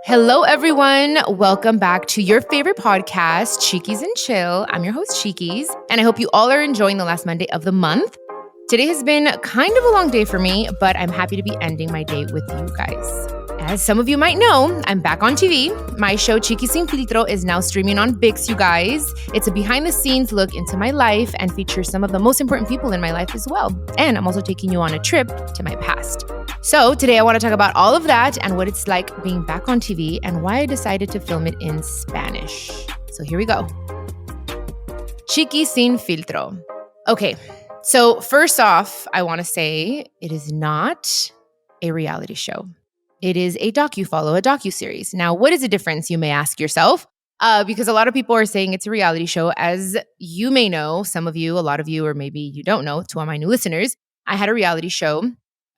Hello, everyone. Welcome back to your favorite podcast, Chiquis and Chill. I'm your host, Chiquis, and I hope you all are enjoying the last Monday of the month. Today has been kind of a long day for me, but I'm happy to be ending my day with you guys. As some of you might know, I'm back on TV. My show, Chiquis Sin Filtro, is now streaming on ViX, you guys. It's a behind-the-scenes look into my life and features some of the most important people in my life as well. And I'm also taking you on a trip to my past. So today I want to talk about all of that and what it's like being back on TV and why I decided to film it in Spanish. So here we go. Chiquis Sin Filtro. Okay, so first off, I want to say it is not a reality show. It is a docu-follow, a docu-series. Now, what is the difference, you may ask yourself? Because a lot of people are saying it's a reality show. As you may know, some of you, a lot of you, or maybe you don't know, to all my new listeners, I had a reality show.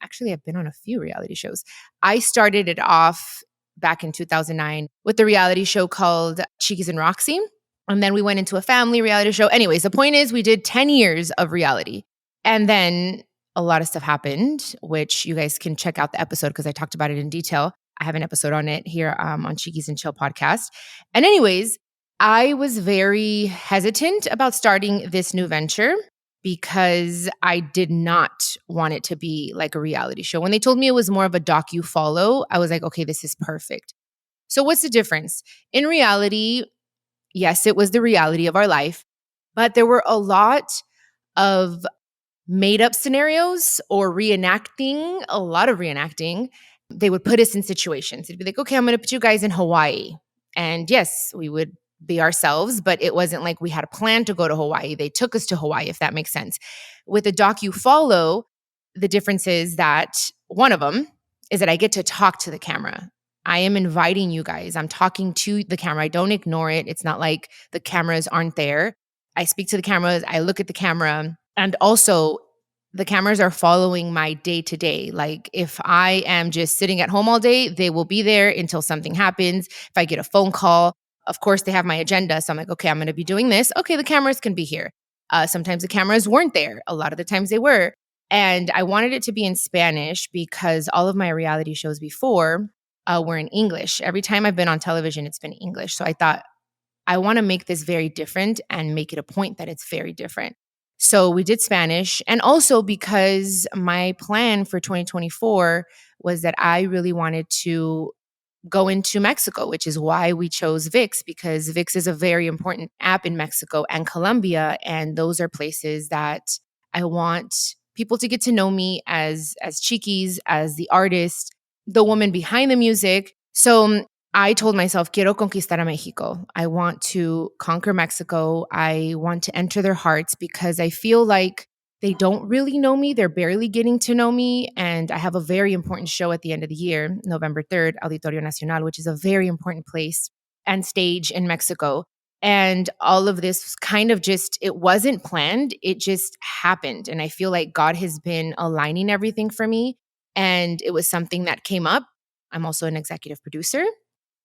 Actually, I've been on a few reality shows. I started it off back in 2009 with the reality show called Chiquis and Roxy. And then we went into a family reality show. Anyways, the point is we did 10 years of reality. And then a lot of stuff happened, which you guys can check out the episode because I talked about it in detail. I have an episode on it here on Chiquis and Chill podcast. And anyways, I was very hesitant about starting this new venture because I did not want it to be like a reality show. When they told me it was more of a docu-follow, I was like, okay, this is perfect. So what's the difference? In reality, yes, it was the reality of our life, but there were a lot of made-up scenarios or reenacting, a lot of reenacting. They would put us in situations. It'd be like, okay, I'm going to put you guys in Hawaii. And yes, we would be ourselves, but it wasn't like we had a plan to go to Hawaii. They took us to Hawaii, if that makes sense. With a docu-follow, the difference is that one of them is that I get to talk to the camera. I am inviting you guys. I'm talking to the camera. I don't ignore it. It's not like the cameras aren't there. I speak to the cameras. I look at the camera. And also, the cameras are following my day-to-day. Like if I am just sitting at home all day, they will be there until something happens. If I get a phone call, of course, they have my agenda. So I'm like, okay, I'm going to be doing this. Okay, the cameras can be here. Sometimes the cameras weren't there. A lot of the times they were. And I wanted it to be in Spanish because all of my reality shows before were in English. Every time I've been on television, it's been English. So I thought, I want to make this very different and make it a point that it's very different. So we did Spanish. And also because my plan for 2024 was that I really wanted to go into Mexico, which is why we chose ViX, because ViX is a very important app in Mexico and Colombia. And those are places that I want people to get to know me as Chiquis, as the artist, the woman behind the music. So I told myself, quiero conquistar a Mexico. I want to conquer Mexico. I want to enter their hearts because I feel like they don't really know me. They're barely getting to know me. And I have a very important show at the end of the year, November 3rd, Auditorio Nacional, which is a very important place and stage in Mexico. And all of this kind of just, it wasn't planned. It just happened. And I feel like God has been aligning everything for me. And it was something that came up. I'm also an executive producer.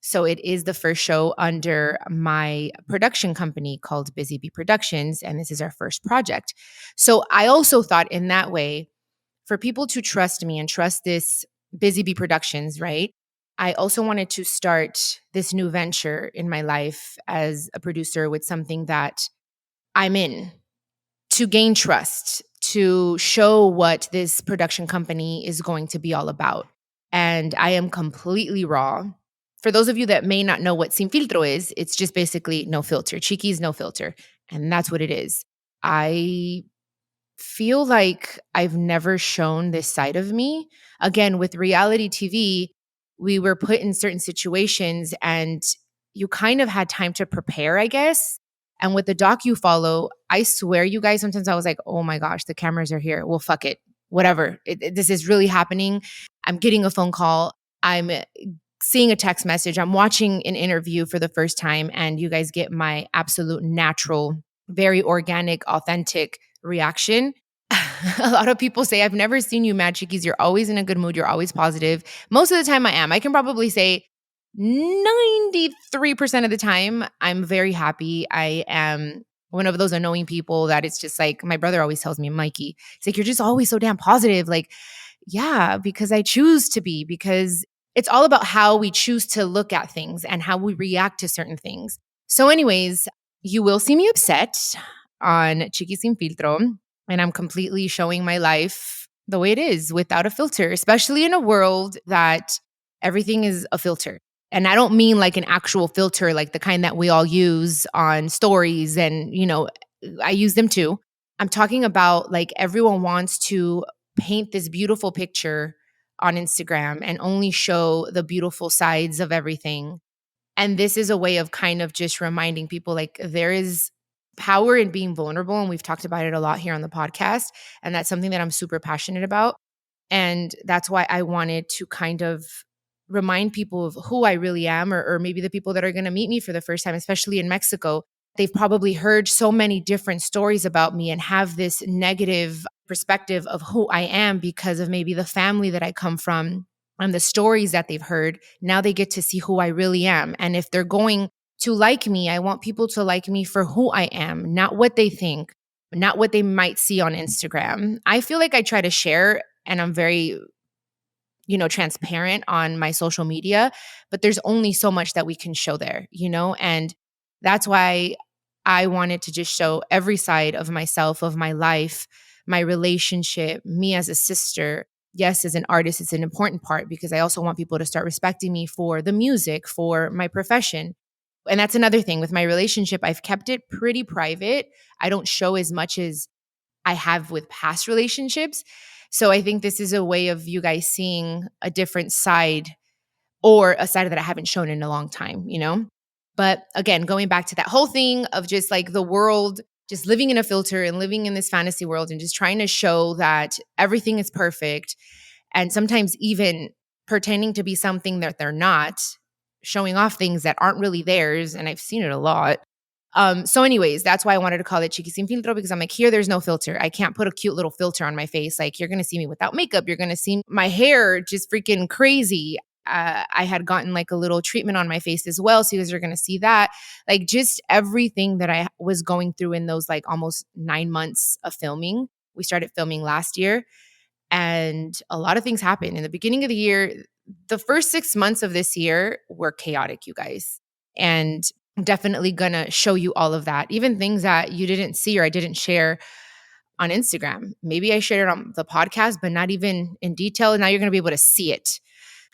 So it is the first show under my production company called Busy Bee Productions, and this is our first project. So I also thought in that way, for people to trust me and trust this Busy Bee Productions, right? I also wanted to start this new venture in my life as a producer with something that I'm in to gain trust, to show what this production company is going to be all about. And I am completely raw. For those of you that may not know what Sin Filtro is, it's just basically no filter. Chiquis, no filter. And that's what it is. I feel like I've never shown this side of me. Again, with reality TV, we were put in certain situations and you kind of had time to prepare, I guess. And with the docu-follow, I swear you guys, sometimes I was like, oh my gosh, the cameras are here. Well, fuck it. Whatever. This is really happening. I'm getting a phone call. I'm seeing a text message. I'm watching an interview for the first time, and you guys get my absolute natural, very organic, authentic reaction. A lot of people say, I've never seen you mad, Chiquis. You're always in a good mood. You're always positive. Most of the time I am. I can probably say 93% of the time I'm very happy. I am one of those annoying people that it's just like, my brother always tells me, Mikey, he's like, you're just always so damn positive. Like, yeah, because I choose to be, because it's all about how we choose to look at things and how we react to certain things. So, anyways, you will see me upset on Chiquis Sin Filtro, and I'm completely showing my life the way it is without a filter, especially in a world that everything is a filter. And I don't mean like an actual filter, like the kind that we all use on stories and, I use them too. I'm talking about like everyone wants to paint this beautiful picture on Instagram and only show the beautiful sides of everything. And this is a way of kind of just reminding people like there is power in being vulnerable. And we've talked about it a lot here on the podcast. And that's something that I'm super passionate about. And that's why I wanted to kind of remind people of who I really am, or maybe the people that are going to meet me for the first time, especially in Mexico. They've probably heard so many different stories about me and have this negative perspective of who I am because of maybe the family that I come from and the stories that they've heard. Now they get to see who I really am. And if they're going to like me, I want people to like me for who I am, not what they think, not what they might see on Instagram. I feel like I try to share and I'm very transparent on my social media, but there's only so much that we can show there, and that's why I wanted to just show every side of myself, of my life, my relationship, me as a sister. Yes, as an artist, it's an important part because I also want people to start respecting me for the music, for my profession. And that's another thing with my relationship. I've kept it pretty private. I don't show as much as I have with past relationships. So I think this is a way of you guys seeing a different side or a side that I haven't shown in a long time. But again, going back to that whole thing of just like the world, just living in a filter and living in this fantasy world and just trying to show that everything is perfect and sometimes even pretending to be something that they're not, showing off things that aren't really theirs. And I've seen it a lot. So anyways, that's why I wanted to call it Chiquis Sin Filtro because I'm like, here, there's no filter. I can't put a cute little filter on my face. Like you're going to see me without makeup. You're going to see my hair just freaking crazy. I had gotten like a little treatment on my face as well. So you guys are going to see that. Like just everything that I was going through in those like almost 9 months of filming. We started filming last year and a lot of things happened. In the beginning of the year, the first 6 months of this year were chaotic, you guys. And I'm definitely gonna show you all of that, even things that you didn't see or I didn't share on Instagram. Maybe I shared it on the podcast, but not even in detail. And now you're gonna be able to see it.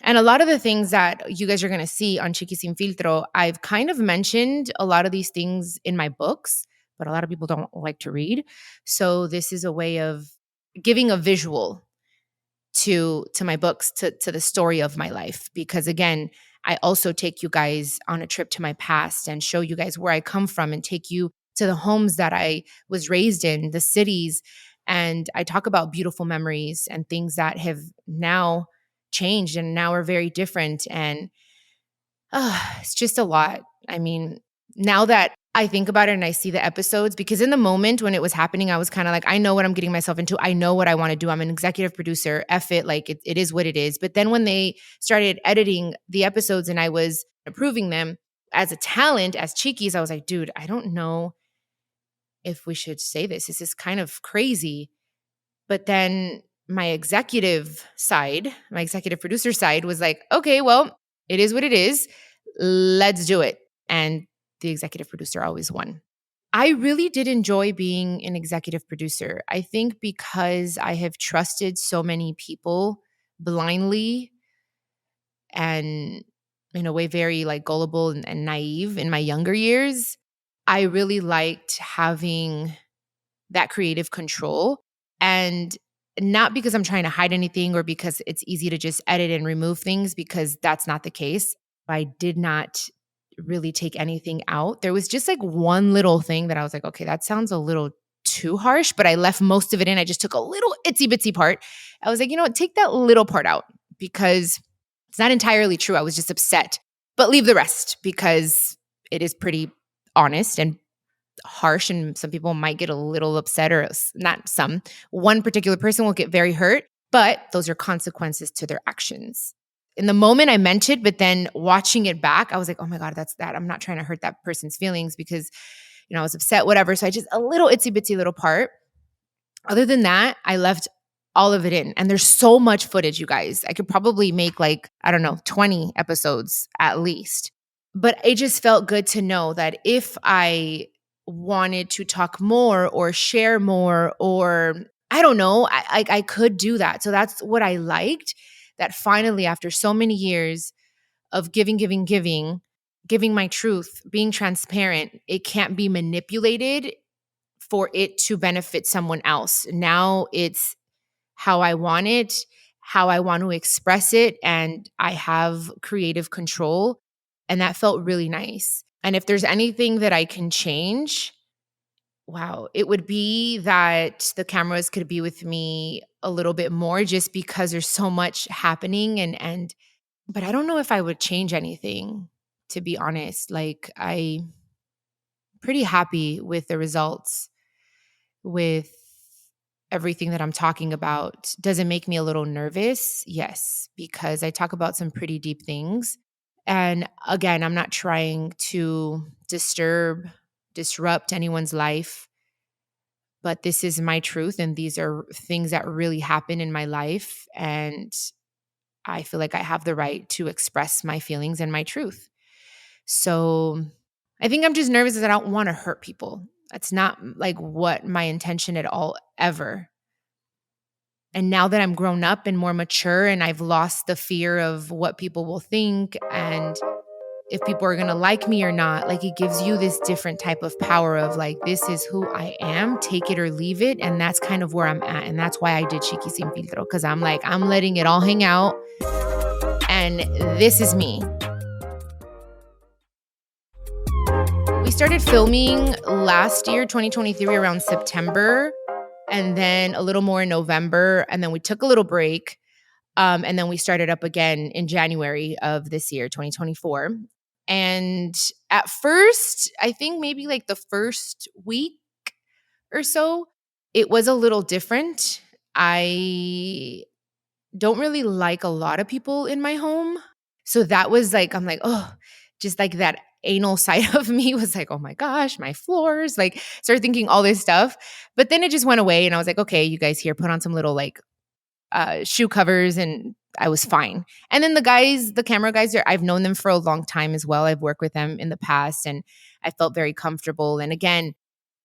And a lot of the things that you guys are gonna see on Chiquis Sin Filtro, I've kind of mentioned a lot of these things in my books, but a lot of people don't like to read. So this is a way of giving a visual to my books, to the story of my life. Because again, I also take you guys on a trip to my past and show you guys where I come from and take you to the homes that I was raised in, the cities. And I talk about beautiful memories and things that have now changed and now are very different. And it's just a lot. I mean, now that I think about it and I see the episodes, because in the moment when it was happening, I was kind of like, I know what I'm getting myself into. I know what I want to do. I'm an executive producer. F it. Like it is what it is. But then when they started editing the episodes and I was approving them as a talent, as Chiquis, I was like, dude, I don't know if we should say this. This is kind of crazy. But then my executive side, my executive producer side was like, okay, well, it is what it is. Let's do it. And the executive producer always won. I really did enjoy being an executive producer. I think because I have trusted so many people blindly and in a way very like gullible and naive in my younger years, I really liked having that creative control. And not because I'm trying to hide anything or because it's easy to just edit and remove things, because that's not the case. I did not really take anything out. There was just like one little thing that I was like, okay, that sounds a little too harsh, but I left most of it in. I just took a little itsy bitsy part. I was like, you know what, take that little part out because it's not entirely true. I was just upset, but leave the rest because it is pretty honest and harsh and some people might get a little upset, or not some. One particular person will get very hurt, but those are consequences to their actions. In the moment I meant it, but then watching it back, I was like, oh my God, that's that. I'm not trying to hurt that person's feelings because, I was upset, whatever. So I just a little itsy bitsy little part. Other than that, I left all of it in. And there's so much footage, you guys. I could probably make like, I don't know, 20 episodes at least. But it just felt good to know that if I wanted to talk more or share more, or I don't know, I could do that. So that's what I liked, that finally, after so many years of giving my truth, being transparent, it can't be manipulated for it to benefit someone else. Now it's how I want it, how I want to express it, and I have creative control. And that felt really nice. And if there's anything that I can change, wow, it would be that the cameras could be with me a little bit more, just because there's so much happening, and but I don't know if I would change anything, to be honest. Like, I'm pretty happy with the results, with everything that I'm talking about. Does it make me a little nervous? Yes, because I talk about some pretty deep things. And again, I'm not trying to disrupt anyone's life, but this is my truth. And these are things that really happen in my life. And I feel like I have the right to express my feelings and my truth. So I think I'm just nervous that I don't want to hurt people. That's not like what my intention at all, ever. And now that I'm grown up and more mature, and I've lost the fear of what people will think and if people are going to like me or not, like, it gives you this different type of power of like, this is who I am, take it or leave it. And that's kind of where I'm at. And that's why I did Chiquis Sin Filtro, because I'm like, I'm letting it all hang out. And this is me. We started filming last year, 2023, around September, and then a little more in November. And then we took a little break. And then we started up again in January of this year, 2024. And at first, I think maybe like the first week or so, it was a little different. I don't really like a lot of people in my home. So that was like, I'm like, oh, just like that anal side of me was like, oh my gosh, my floors, like, started thinking all this stuff. But then it just went away. And I was like, okay, you guys here, put on some little like shoe covers, and I was fine. And then the camera guys, I've known them for a long time as well. I've worked with them in the past, and I felt very comfortable. And again,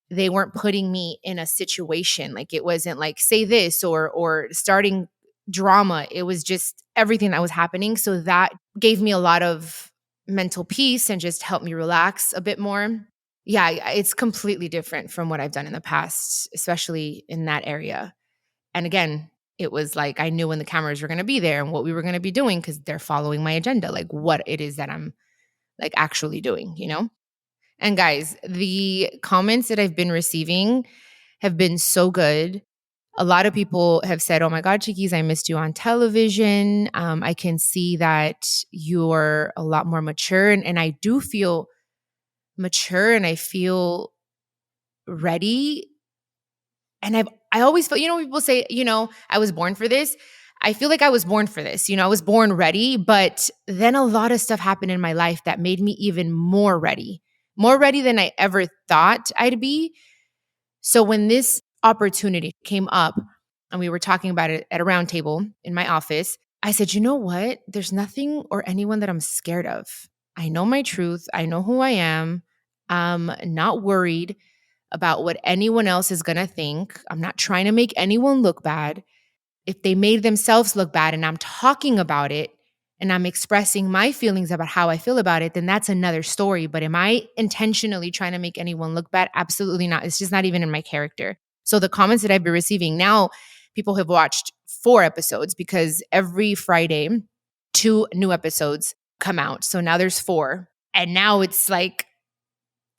they weren't putting me in a situation. Like, it wasn't like, say this or starting drama. It was just everything that was happening. So that gave me a lot of mental peace and just helped me relax a bit more. Yeah, it's completely different from what I've done in the past, especially in that area. And again, it was like I knew when the cameras were going to be there and what we were going to be doing, because they're following my agenda, like what it is that I'm like actually doing, you know? And guys, the comments that I've been receiving have been so good. A lot of people have said, oh my God, Chiquis, I missed you on television. I can see that you're a lot more mature. And I do feel mature, and I feel ready. And I always feel, people say, I was born for this. I feel like I was born for this. I was born ready, but then a lot of stuff happened in my life that made me even more ready than I ever thought I'd be. So when this opportunity came up and we were talking about it at a round table in my office, I said, you know what? There's nothing or anyone that I'm scared of. I know my truth. I know who I am. I'm not worried about what anyone else is going to think. I'm not trying to make anyone look bad. If they made themselves look bad and I'm talking about it and I'm expressing my feelings about how I feel about it, then that's another story. But am I intentionally trying to make anyone look bad? Absolutely not. It's just not even in my character. So the comments that I've been receiving now, people have watched 4 episodes, because every Friday, 2 new episodes come out. So now there's 4. And now it's like,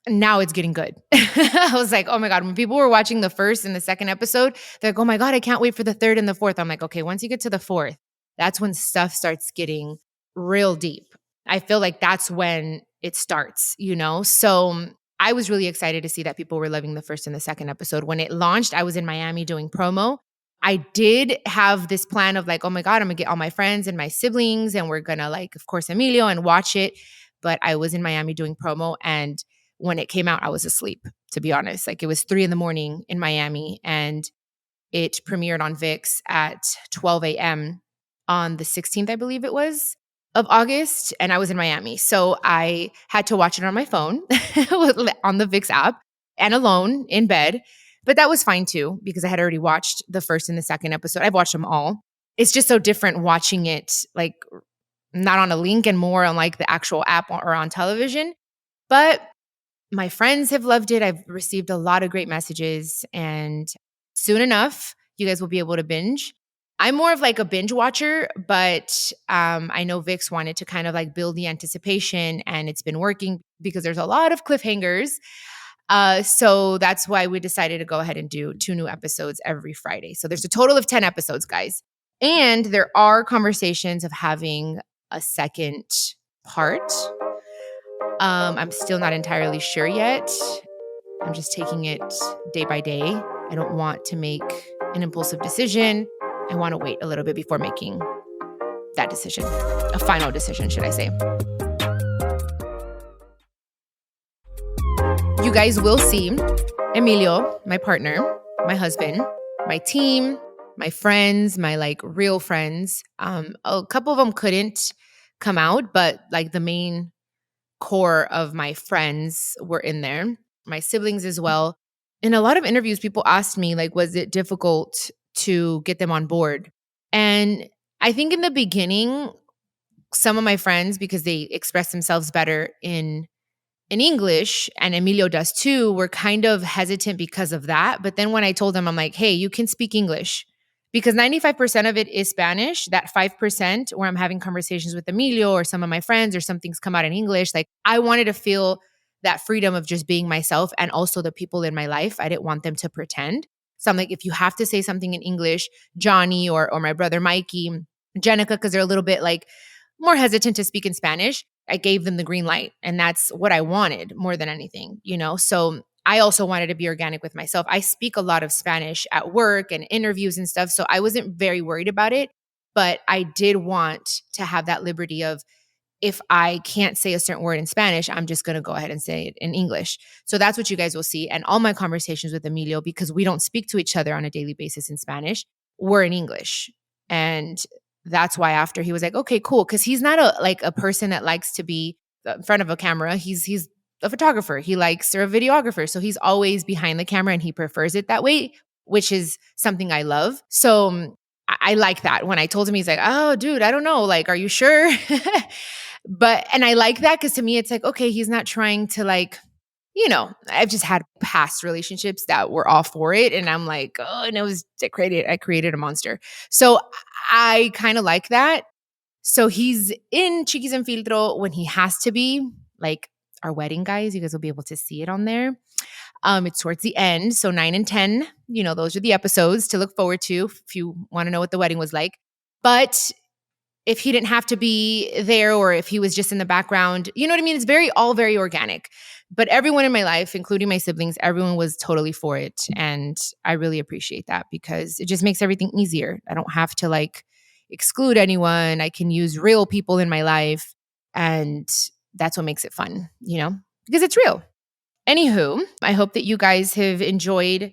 now it's getting good. I was like, oh my God, when people were watching the first and the second episode, they're like, oh my God, I can't wait for the third and the fourth. I'm like, okay, once you get to the 4th, that's when stuff starts getting real deep. I feel like that's when it starts, So I was really excited to see that people were loving the first and the second episode. When it launched, I was in Miami doing promo. I did have this plan of like, oh my God, I'm gonna get all my friends and my siblings, and we're gonna, like, of course, Emilio, and watch it. But I was in Miami doing promo, and when it came out, I was asleep, to be honest. Like, it was 3 a.m. in Miami, and It premiered on VIX at 12 a.m. on the 16th, I believe it was, of August, and I was in Miami. So I had to watch it on my phone on the VIX app and alone in bed. But that was fine too, because I had already watched the first and the second episode. I've watched them all. It's just so different watching it like not on a link and more on like the actual app or on television. But my friends have loved it. I've received a lot of great messages, and soon enough, you guys will be able to binge. I'm more of like a binge watcher, but I know Vix wanted to kind of like build the anticipation, and it's been working because there's a lot of cliffhangers. So that's why we decided to go ahead and do 2 new episodes every Friday. So there's a total of 10 episodes, guys. And there are conversations of having a second part. I'm still not entirely sure yet. I'm just taking it day by day. I don't want to make an impulsive decision. I want to wait a little bit before making that decision, a final decision, should I say. You guys will see Emilio, my partner, my husband, my team, my friends, my like real friends. A couple of them couldn't come out, but like the main core of my friends were in there, my siblings as well. In a lot of interviews, people asked me, like, was it difficult to get them on board? And I think in the beginning, some of my friends, because they express themselves better in English, and Emilio does too, were kind of hesitant because of that. But then when I told them, I'm like, hey, you can speak English. Because 95% of it is Spanish. That 5% where I'm having conversations with Emilio or some of my friends or some things come out in English, like I wanted to feel that freedom of just being myself, and also the people in my life. I didn't want them to pretend. So I'm like, if you have to say something in English, Johnny or my brother Mikey, Jenica, because they're a little bit like more hesitant to speak in Spanish, I gave them the green light. And that's what I wanted more than anything, you know? So I also wanted to be organic with myself. I speak a lot of Spanish at work and interviews and stuff, so I wasn't very worried about it. But I did want to have that liberty of, if I can't say a certain word in Spanish, I'm just going to go ahead and say it in English. So that's what you guys will see. And all my conversations with Emilio, because we don't speak to each other on a daily basis in Spanish, were in English. And that's why after he was like, okay, cool. Because he's not a person that likes to be in front of a camera. He's a photographer. He likes, or a videographer. So he's always behind the camera, and he prefers it that way, which is something I love. So I like that. When I told him, he's like, oh, dude, I don't know. Like, are you sure? And I like that, because to me, it's like, okay, he's not trying to like, you know, I've just had past relationships that were all for it. And I'm like, oh, and I created a monster. So I kind of like that. So he's in Chiquis Sin Filtro when he has to be, like our wedding, guys. You guys will be able to see it on there. It's towards the end. So 9 and 10, you know, those are the episodes to look forward to if you want to know what the wedding was like. But if he didn't have to be there, or if he was just in the background, you know what I mean? It's all very organic. But everyone in my life, including my siblings, everyone was totally for it. And I really appreciate that, because it just makes everything easier. I don't have to like exclude anyone. I can use real people in my life. And that's what makes it fun, you know, because it's real. Anywho, I hope that you guys have enjoyed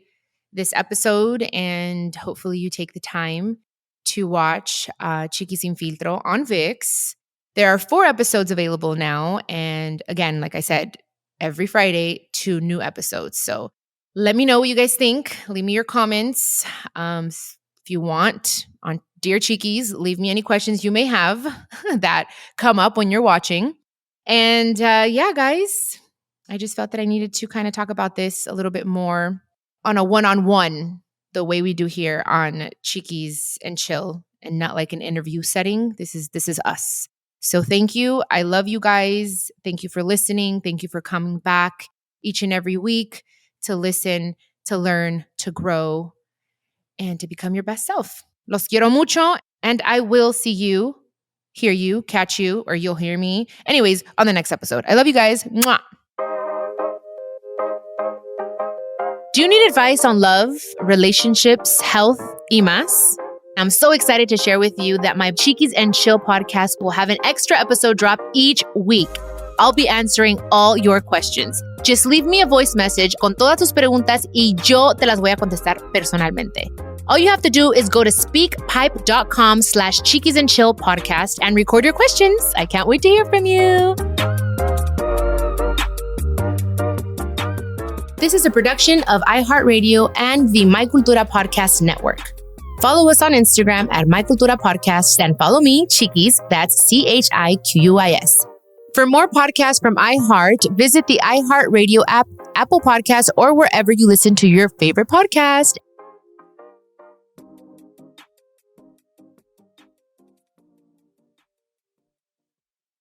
this episode, and hopefully you take the time to watch Chiquis Sin Filtro on VIX. There are 4 episodes available now. And again, like I said, every Friday, 2 new episodes. So let me know what you guys think. Leave me your comments. If you want, on Dear Chiquis, leave me any questions you may have that come up when you're watching. And yeah, guys, I just felt that I needed to kind of talk about this a little bit more on a one-on-one, the way we do here on Chiquis and Chill, and not like an interview setting. This is us. So thank you. I love you guys. Thank you for listening. Thank you for coming back each and every week to listen, to learn, to grow, and to become your best self. Los quiero mucho, and I will see you, hear you, catch you, or you'll hear me. Anyways, on the next episode. I love you guys. Mwah. Do you need advice on love, relationships, health, y más? I'm so excited to share with you that my Chiquis and Chill podcast will have an extra episode drop each week. I'll be answering all your questions. Just leave me a voice message con todas tus preguntas y yo te las voy a contestar personalmente. All you have to do is go to speakpipe.com/Chiquis and Chill podcast and record your questions. I can't wait to hear from you. This is a production of iHeartRadio and the My Cultura Podcast Network. Follow us on Instagram at My Cultura Podcast and follow me, Chiquis, that's CHIQUIS. For more podcasts from iHeart, visit the iHeartRadio app, Apple Podcasts, or wherever you listen to your favorite podcast.